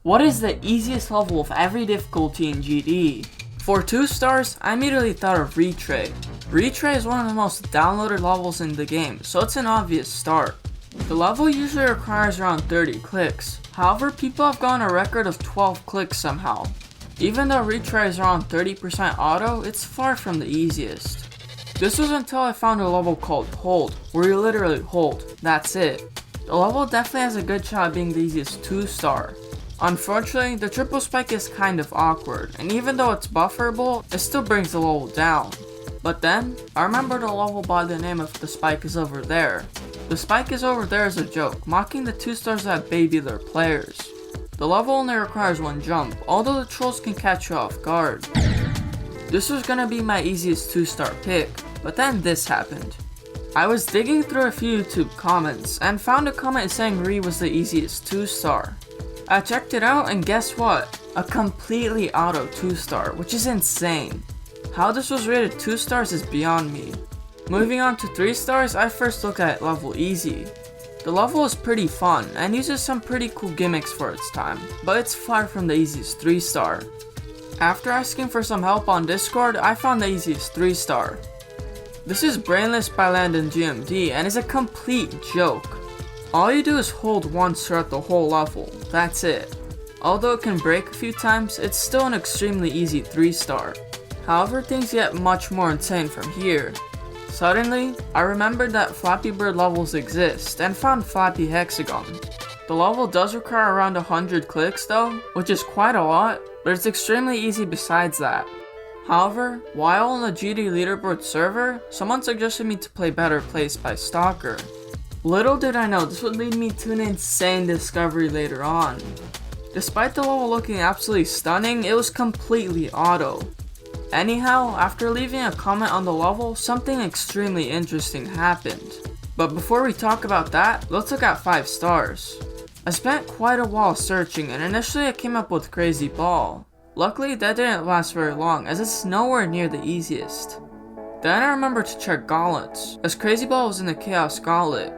What is the easiest level of every difficulty in GD? For 2 stars, I immediately thought of Retray. Retray is one of the most downloaded levels in the game, so it's an obvious start. The level usually requires around 30 clicks, however people have gotten a record of 12 clicks somehow. Even though Retray is around 30% auto, it's far from the easiest. This was until I found a level called Hold, where you literally hold, that's it. The level definitely has a good shot at being the easiest 2 star. Unfortunately, the triple spike is kind of awkward, and even though it's bufferable, it still brings the level down. But then, I remembered a level by the name of The Spike is Over There. The Spike is Over There is a joke, mocking the 2 stars that baby their players. The level only requires 1 jump, although the trolls can catch you off guard. This was gonna be my easiest 2 star pick, but then this happened. I was digging through a few YouTube comments, and found a comment saying Re was the easiest 2 star. I checked it out and guess what? A completely auto 2 star, which is insane. How this was rated 2 stars is beyond me. Moving on to 3 stars, I first looked at level Easy. The level is pretty fun and uses some pretty cool gimmicks for its time, but it's far from the easiest 3 star. After asking for some help on Discord, I found the easiest 3 star. This is Brainless by Landon GMD and is a complete joke. All you do is hold once throughout the whole level, that's it. Although it can break a few times, it's still an extremely easy 3 star. However, things get much more insane from here. Suddenly, I remembered that Flappy Bird levels exist and found Flappy Hexagon. The level does require around 100 clicks though, which is quite a lot, but it's extremely easy besides that. However, while on the GD leaderboard server, someone suggested me to play Better Place by Stalker. Little did I know this would lead me to an insane discovery later on. Despite the level looking absolutely stunning, it was completely auto. Anyhow, after leaving a comment on the level, something extremely interesting happened. But before we talk about that, let's look at 5 stars. I spent quite a while searching and initially I came up with Crazy Ball. Luckily that didn't last very long as it's nowhere near the easiest. Then I remembered to check gauntlets, as Crazy Ball was in the Chaos Gauntlet.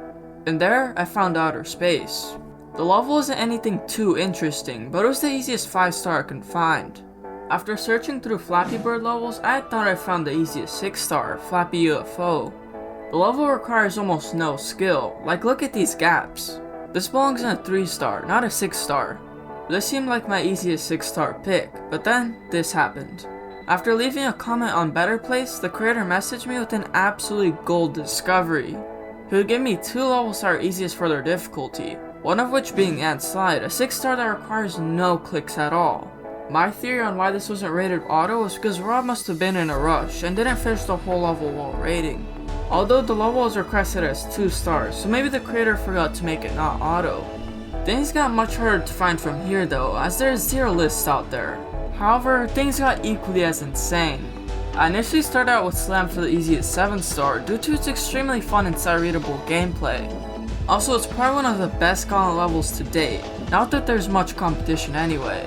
And there, I found Outer Space. The level isn't anything too interesting, but it was the easiest 5 star I could find. After searching through Flappy Bird levels, I thought I found the easiest 6 star, Flappy UFO. The level requires almost no skill, like look at these gaps. This belongs in a 3 star, not a 6 star. This seemed like my easiest 6 star pick, but then this happened. After leaving a comment on Better Place, the creator messaged me with an absolutely gold discovery. He would give me 2 levels that are easiest for their difficulty, one of which being Ant Slide, a 6 star that requires no clicks at all. My theory on why this wasn't rated auto was because Rob must have been in a rush and didn't finish the whole level while rating. Although the level was requested as 2 stars, so maybe the creator forgot to make it not auto. Things got much harder to find from here though, as there is 0 lists out there. However, things got equally as insane. I initially started out with Slam for the easiest 7 star due to its extremely fun and sight-readable gameplay. Also, it's probably one of the best Gauntlet levels to date, not that there's much competition anyway.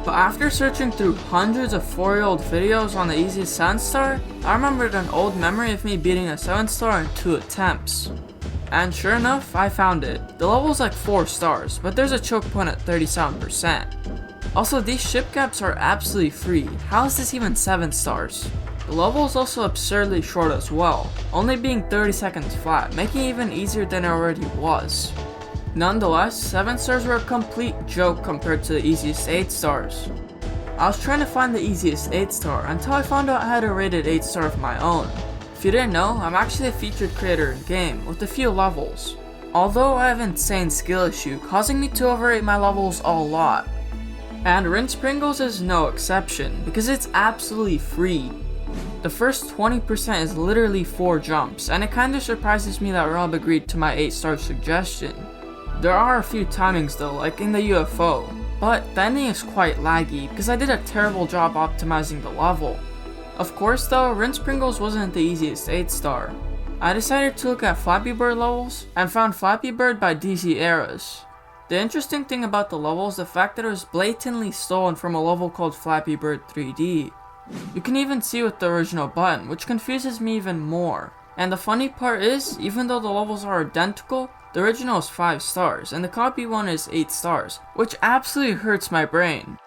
But after searching through hundreds of 4-year-old videos on the easiest 7 star, I remembered an old memory of me beating a 7 star in 2 attempts. And sure enough, I found it. The level's like 4 stars, but there's a choke point at 37%. Also, these ship gaps are absolutely free. How is this even 7 stars? The level is also absurdly short as well, only being 30 seconds flat, making it even easier than it already was. Nonetheless, 7 stars were a complete joke compared to the easiest 8 stars. I was trying to find the easiest 8 star until I found out I had a rated 8 star of my own. If you didn't know, I'm actually a featured creator in game with a few levels. Although I have an insane skill issue causing me to overrate my levels a lot. And Rinse Pringles is no exception because it's absolutely free. The first 20% is literally 4 jumps, and it kinda surprises me that Rob agreed to my 8 star suggestion. There are a few timings though, like in the UFO, but the ending is quite laggy because I did a terrible job optimizing the level. Of course though, Rinse Pringles wasn't the easiest 8 star. I decided to look at Flappy Bird levels, and found Flappy Bird by DZ Eras. The interesting thing about the level is the fact that it was blatantly stolen from a level called Flappy Bird 3D. You can even see with the original button, which confuses me even more. And the funny part is, even though the levels are identical, The original is 5 stars, and the copy one is 8 stars, which absolutely hurts my brain.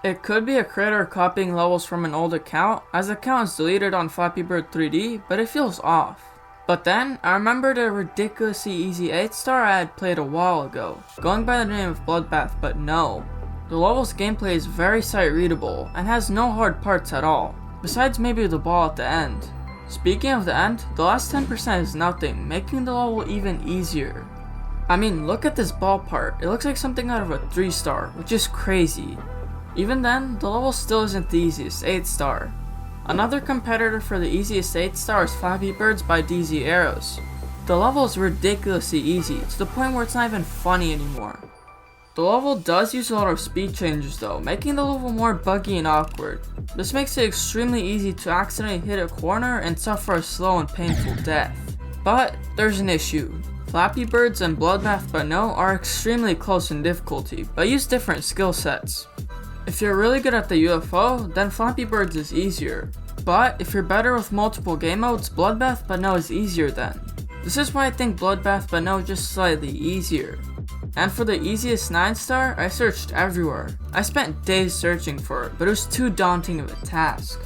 It could be a creator copying levels from an old account, as the account is deleted on Flappy Bird 3D, but it feels off. But then, I remembered a ridiculously easy 8 star I had played a while ago, going by the name of Bloodbath But No. The level's gameplay is very sight readable, and has no hard parts at all, besides maybe the ball at the end. Speaking of the end, the last 10% is nothing, making the level even easier. I mean, look at this ball part, it looks like something out of a 3 star, which is crazy. Even then, the level still isn't the easiest 8 star. Another competitor for the easiest 8 star is Flappy Birds by DZ Arrows. The level is ridiculously easy, to the point where it's not even funny anymore. The level does use a lot of speed changes though, making the level more buggy and awkward. This makes it extremely easy to accidentally hit a corner and suffer a slow and painful death. But there's an issue. Flappy Birds and Bloodbath But No are extremely close in difficulty, but use different skill sets. If you're really good at the UFO, then Flappy Birds is easier. But if you're better with multiple game modes, Bloodbath But No is easier then. This is why I think Bloodbath But No is just slightly easier. And for the easiest 9 star, I searched everywhere. I spent days searching for it, but it was too daunting of a task.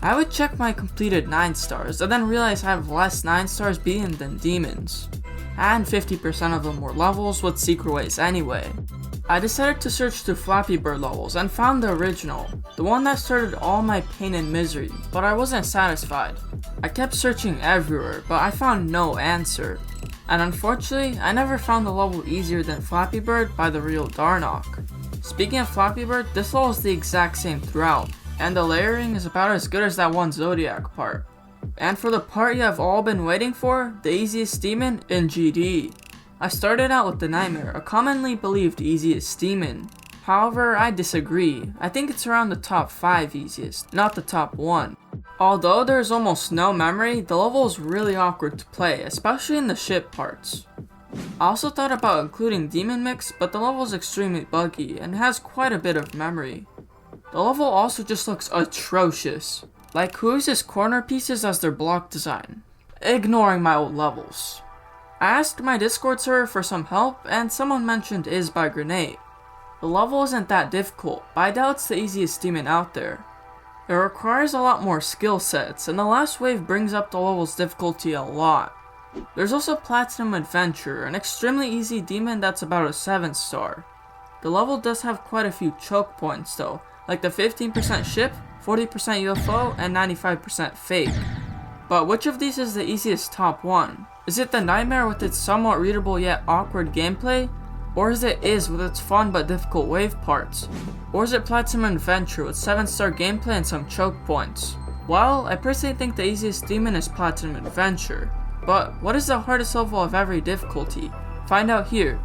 I would check my completed 9 stars, and then realize I have less 9 stars beaten than demons. And 50% of them were levels with secret ways anyway. I decided to search through Flappy Bird levels and found the original, the one that started all my pain and misery, but I wasn't satisfied. I kept searching everywhere, but I found no answer. And unfortunately, I never found the level easier than Flappy Bird by the real Darnock. Speaking of Flappy Bird, this level is the exact same throughout, and the layering is about as good as that one Zodiac part. And for the part you have all been waiting for, the easiest demon in GD. I started out with the Nightmare, a commonly believed easiest demon. However, I disagree. I think it's around the top 5 easiest, not the top 1. Although there is almost no memory, the level is really awkward to play, especially in the ship parts. I also thought about including Demon Mix, but the level is extremely buggy and has quite a bit of memory. The level also just looks atrocious. Like, who uses corner pieces as their block design? Ignoring my old levels. I asked my Discord server for some help, and someone mentioned Is by Grenade. The level isn't that difficult, but I doubt it's the easiest demon out there. It requires a lot more skill sets, and the last wave brings up the level's difficulty a lot. There's also Platinum Adventure, an extremely easy demon that's about a 7 star. The level does have quite a few choke points though, like the 15% ship, 40% UFO, and 95% fake. But which of these is the easiest top 1? Is it the Nightmare with its somewhat readable yet awkward gameplay? Or is it Is with its fun but difficult wave parts? Or is it Platinum Adventure with 7 star gameplay and some choke points? Well, I personally think the easiest demon is Platinum Adventure. But what is the hardest level of every difficulty? Find out here.